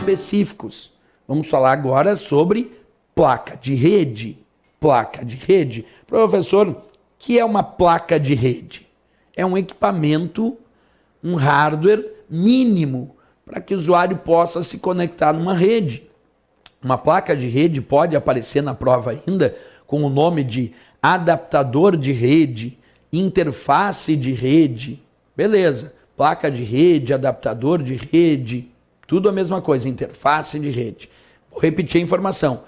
específicos. Vamos falar agora sobre placa de rede. Placa de rede. Professor, o que é uma placa de rede? É um equipamento, um hardware mínimo para que o usuário possa se conectar numa rede. Uma placa de rede pode aparecer na prova ainda com o nome de adaptador de rede, interface de rede. Beleza, placa de rede, adaptador de rede, tudo a mesma coisa, interface de rede. Vou repetir a informação.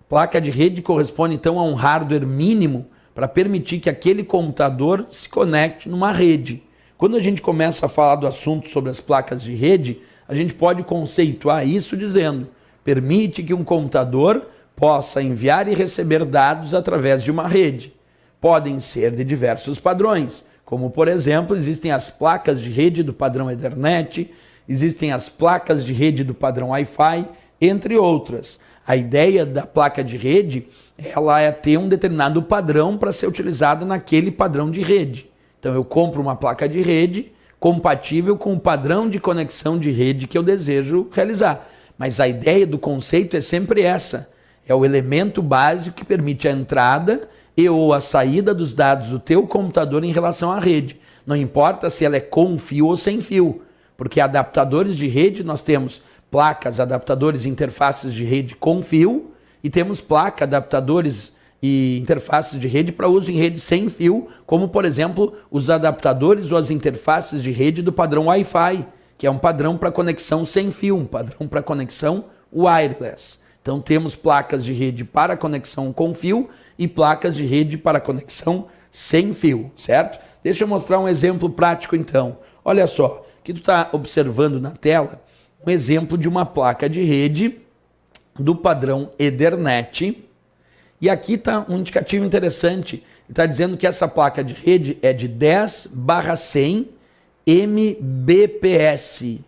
Placa de rede corresponde então a um hardware mínimo para permitir que aquele computador se conecte numa rede. Quando a gente começa a falar do assunto sobre as placas de rede, a gente pode conceituar isso dizendo: permite que um computador possa enviar e receber dados através de uma rede. Podem ser de diversos padrões, como por exemplo, existem as placas de rede do padrão Ethernet, existem as placas de rede do padrão Wi-Fi, entre outras. A ideia da placa de rede, ela é ter um determinado padrão para ser utilizada naquele padrão de rede. Então eu compro uma placa de rede compatível com o padrão de conexão de rede que eu desejo realizar. Mas a ideia do conceito é sempre essa. É o elemento básico que permite a entrada e ou a saída dos dados do teu computador em relação à rede. Não importa se ela é com fio ou sem fio, porque adaptadores de rede nós temos placas, adaptadores e interfaces de rede com fio e temos placa, adaptadores e interfaces de rede para uso em rede sem fio, como por exemplo os adaptadores ou as interfaces de rede do padrão Wi-Fi, que é um padrão para conexão sem fio, um padrão para conexão wireless. Então temos placas de rede para conexão com fio e placas de rede para conexão sem fio, certo? Deixa eu mostrar um exemplo prático então. Olha só, que tu está observando na tela um exemplo de uma placa de rede do padrão Ethernet. E aqui está um indicativo interessante. Ele está dizendo que essa placa de rede é de 10/100 Mbps.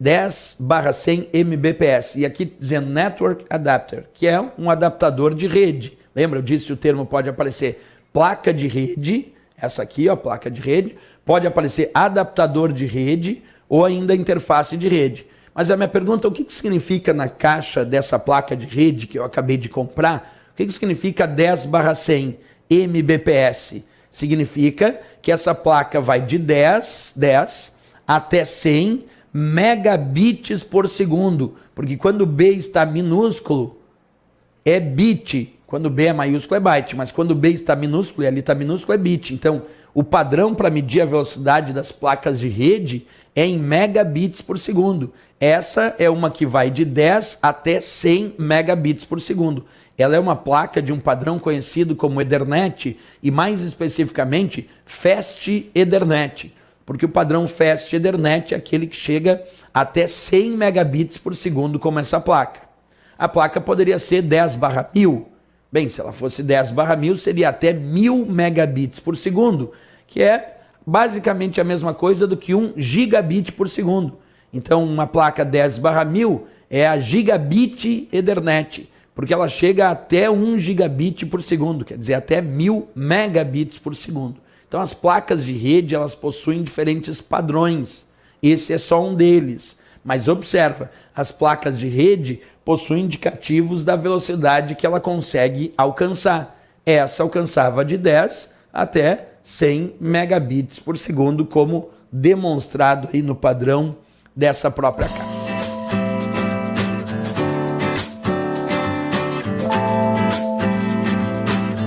10/100 Mbps. E aqui dizendo Network Adapter, que é um adaptador de rede. Lembra, eu disse que o termo pode aparecer placa de rede, essa aqui, ó, placa de rede, pode aparecer adaptador de rede ou ainda interface de rede. Mas a minha pergunta, o que significa na caixa dessa placa de rede que eu acabei de comprar? O que significa 10/100 Mbps? Significa que essa placa vai de 10 até 100 megabits por segundo, porque quando B está minúsculo, é bit. Quando B é maiúsculo é byte, mas quando B está minúsculo e ali está minúsculo é bit. Então, o padrão para medir a velocidade das placas de rede é em megabits por segundo. Essa é uma que vai de 10 até 100 megabits por segundo. Ela é uma placa de um padrão conhecido como Ethernet e mais especificamente Fast Ethernet, porque o padrão Fast Ethernet é aquele que chega até 100 megabits por segundo como essa placa. A placa poderia ser 10/1000. Bem, se ela fosse 10/1000 seria até 1000 megabits por segundo, que é basicamente a mesma coisa do que 1 gigabit por segundo. Então uma placa 10/1000 é a gigabit Ethernet, porque ela chega até 1 gigabit por segundo, quer dizer, até 1000 megabits por segundo. Então as placas de rede, elas possuem diferentes padrões. Esse é só um deles. Mas observa, as placas de rede possuem indicativos da velocidade que ela consegue alcançar. Essa alcançava de 10 até 100 megabits por segundo, como demonstrado aí no padrão dessa própria caixa.